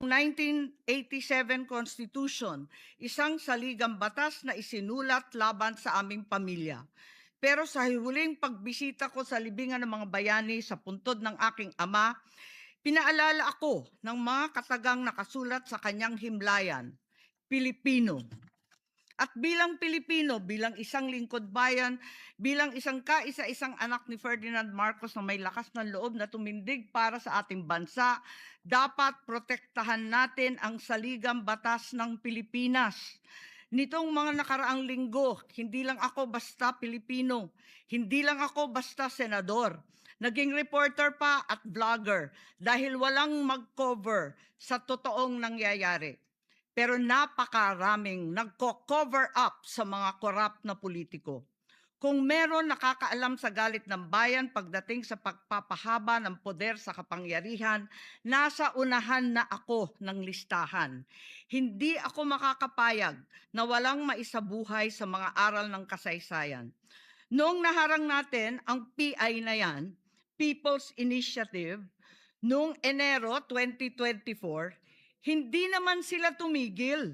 1987 Constitution, isang saligang batas na isinulat laban sa aming pamilya. Pero sa huling pagbisita ko sa libingan ng mga bayani sa puntod ng aking ama, pinaalala ako ng mga katagang nakasulat sa kanyang himlayan, Pilipino. At bilang Pilipino, bilang isang lingkod bayan, bilang isang kaisa-isang anak ni Ferdinand Marcos na may lakas ng loob na tumindig para sa ating bansa, dapat protektahan natin ang saligang batas ng Pilipinas. Nitong mga nakaraang linggo, hindi lang ako basta Pilipino, hindi lang ako basta senador. Naging reporter pa at vlogger dahil walang mag-cover sa totoong nangyayari. Pero napakaraming nagko-cover up sa mga korap na politiko. Kung meron nakakaalam sa galit ng bayan pagdating sa pagpapahaba ng poder sa kapangyarihan, nasa unahan na ako ng listahan. Hindi ako makakapayag na walang maisabuhay sa mga aral ng kasaysayan. Noong naharang natin ang PI na yan, People's Initiative, noong Enero 2024, hindi naman sila tumigil.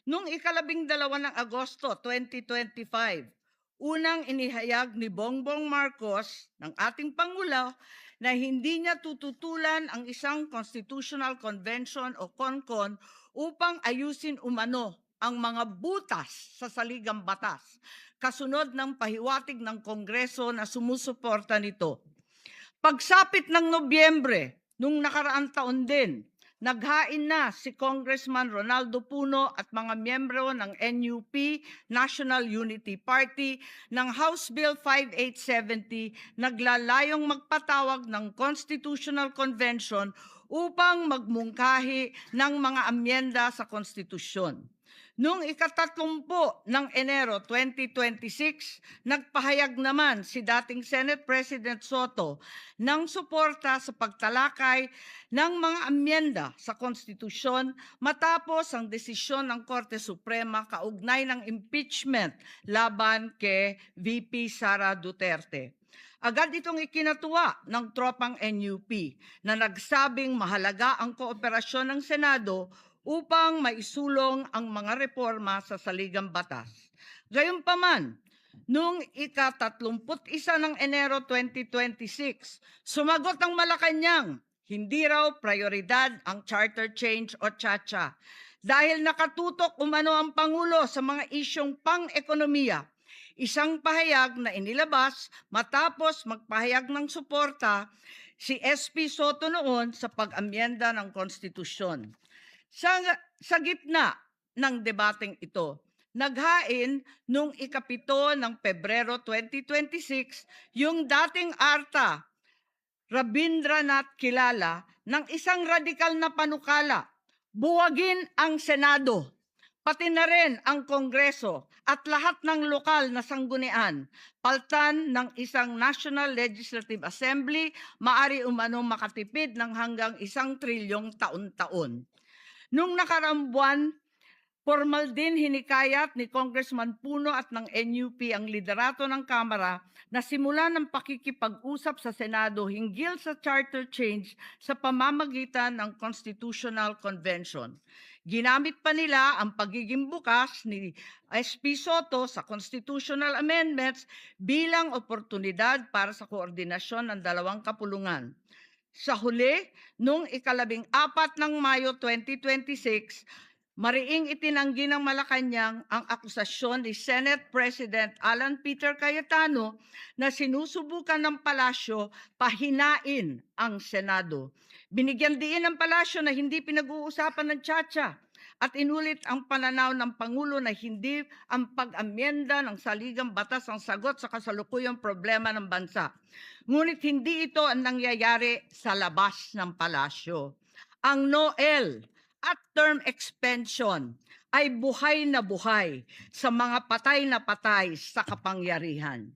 Noong ika-12 ng Agosto 2025, unang inihayag ni Bongbong Marcos ng ating Pangulo na hindi niya tututulan ang isang Constitutional Convention o CONCON upang ayusin umano ang mga butas sa saligang batas, kasunod ng pahiwatig ng Kongreso na sumusuporta nito. Pagsapit ng Nobyembre, nung nakaraang taon din, naghain na si Congressman Ronaldo Puno at mga miyembro ng NUP, National Unity Party, ng House Bill 5870, naglalayong magpatawag ng Constitutional Convention upang magmungkahi ng mga amyenda sa konstitusyon. Noong ika-30 ng Enero 2026, nagpahayag naman si dating Senate President Soto ng suporta sa pagtalakay ng mga amyenda sa konstitusyon matapos ang desisyon ng Korte Suprema kaugnay ng impeachment laban kay VP Sara Duterte. Agad itong ikinatuwa ng tropang NUP na nagsabing mahalaga ang kooperasyon ng Senado upang maisulong ang mga reforma sa saligang batas. Gayunpaman, noong ika-31 ng Enero 2026, sumagot ang Malacanang, hindi raw prioridad ang charter change o CHA-CHA dahil nakatutok umano ang Pangulo sa mga isyong pang-ekonomiya. Isang pahayag na inilabas matapos magpahayag ng suporta si SP Soto noon sa pag-amyenda ng konstitusyon. Sa gitna ng debateng ito, naghain noong ika-7 ng Pebrero 2026 yung dating ARTA, Rabindranath Kilala, ng isang radikal na panukala, buwagin ang Senado, pati na rin ang Kongreso at lahat ng lokal na sanggunian, paltan ng isang National Legislative Assembly, maari umano makatipid ng hanggang 1 trilyong taon-taon. Nung nakaraang buwan, formal din hinikayat ni Congressman Puno at ng NUP ang liderato ng Kamara na simulan ng pakikipag-usap sa Senado hinggil sa charter change sa pamamagitan ng Constitutional Convention. Ginamit pa nila ang pagiging bukas ni SP Soto sa constitutional amendments bilang oportunidad para sa koordinasyon ng dalawang kapulungan. Sa huli, noong ika-14 ng Mayo 2026, mariing itinanggi ng Malacanang ang akusasyon ni Senate President Alan Peter Cayetano na sinusubukan ng palasyo pahinain ang Senado. Binigyan diin ng palasyo na hindi pinag-uusapan ng CHA-CHA at inulit ang pananaw ng Pangulo na hindi ang pag-amyenda ng saligang batas ang sagot sa kasalukuyang problema ng bansa. Ngunit hindi ito ang nangyayari sa labas ng palasyo. Ang NOEL at term extension ay buhay na buhay sa mga patay na patay sa kapangyarihan.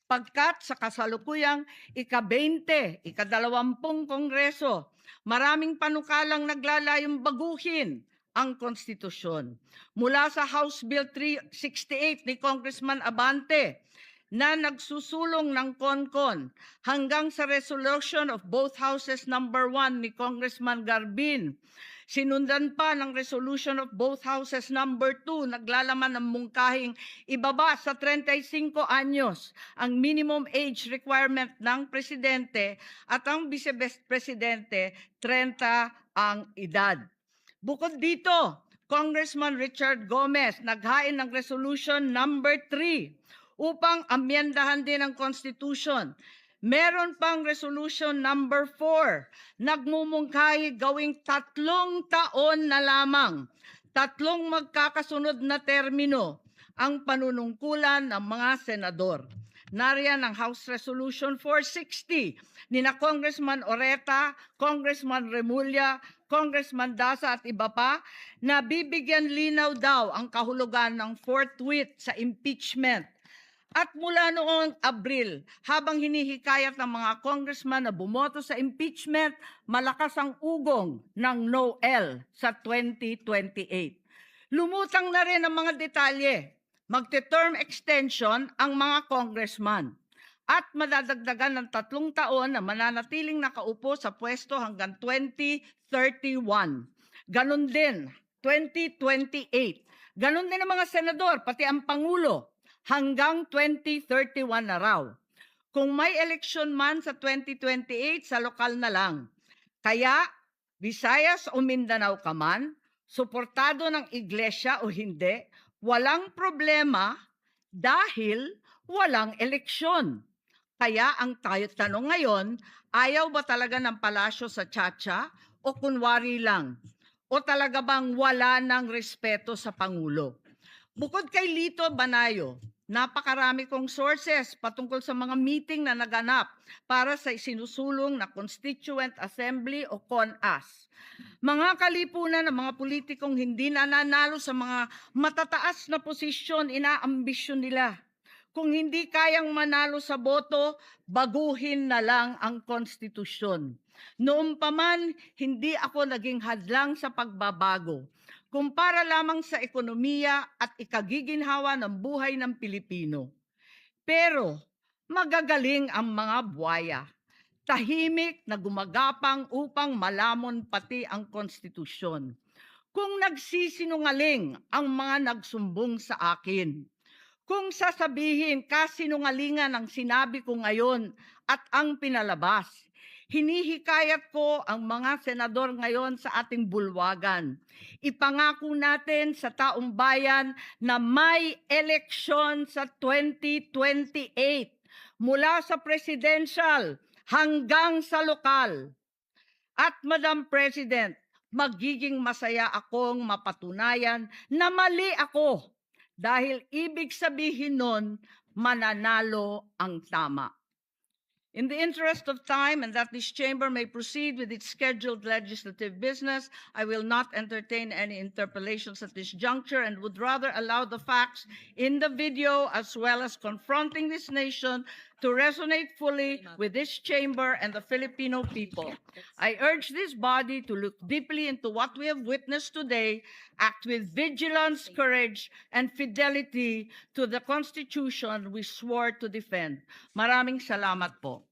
Pagkat sa kasalukuyang ika-20, ika-20 Kongreso, maraming panukalang naglalayong baguhin ang konstitusyon. Mula sa House Bill 368 ni Congressman Abante na nagsusulong ng CONCON hanggang sa resolution of both houses number 1 ni Congressman Garbin, Sinundan pa ng resolution of both houses number 2, naglalaman ng mungkahing ibaba sa 35 anyos ang minimum age requirement ng presidente at ang vice-presidente 30 ang edad. Bukod dito, Congressman Richard Gomez naghain ng resolution number 3 upang amyendahan din ang Constitution. Meron pang resolution number 4, nagmumungkahi gawing 3 taon na lamang, 3 magkakasunod na termino ang panunungkulan ng mga senador. Nariyan ang House Resolution 460 ni na Congressman Oreta, Congressman Remulla, Congressman Dasa at iba pa na bibigyan linaw daw ang kahulugan ng forthwith sa impeachment. At mula noong Abril, habang hinihikayat ng mga congressman na bumoto sa impeachment, malakas ang ugong ng no-el sa 2028. Lumutang na rin ang mga detalye. Magte-term extension ang mga congressman at madadagdagan ng 3 taon na mananatiling nakaupo sa pwesto hanggang 2031. Ganon din, 2028. Ganon din ang mga senador, pati ang Pangulo, hanggang 2031 na raw. Kung may eleksyon man sa 2028, sa lokal na lang. Kaya, Visayas o Mindanao ka man, suportado ng iglesia o hindi, walang problema dahil walang eleksyon. Kaya ang tanong ngayon, ayaw ba talaga ng palasyo sa Chacha o kunwari lang? O talaga bang wala ng respeto sa Pangulo? Bukod kay Lito Banayo, napakarami kong sources patungkol sa mga meeting na naganap para sa isinusulong na Constituent Assembly o CONAS. Mga kalipunan ng mga politikong hindi nananalo sa mga matataas na posisyon, inaambisyon nila. Kung hindi kayang manalo sa boto, baguhin na lang ang konstitusyon. Noon pa man, hindi ako naging hadlang sa pagbabago. Kumpara lamang sa ekonomiya at ikagiginhawa ng buhay ng Pilipino. Pero magagaling ang mga buwaya. Tahimik na gumagapang upang malamon pati ang konstitusyon. Kung nagsisinungaling ang mga nagsumbong sa akin, kung sasabihin kasinungalingan ang sinabi ko ngayon at ang pinalabas, hinihikayat ko ang mga senador ngayon sa ating bulwagan. Ipangako natin sa taong bayan na may eleksyon sa 2028 mula sa presidential hanggang sa lokal. At Madam President, magiging masaya akong mapatunayan na mali ako dahil ibig sabihin nun mananalo ang tama. In the interest of time and that this chamber may proceed with its scheduled legislative business, I will not entertain any interpellations at this juncture and would rather allow the facts in the video as well as confronting this nation to resonate fully with this chamber and the Filipino people. I urge this body to look deeply into what we have witnessed today, act with vigilance, courage, and fidelity to the Constitution we swore to defend. Maraming salamat po.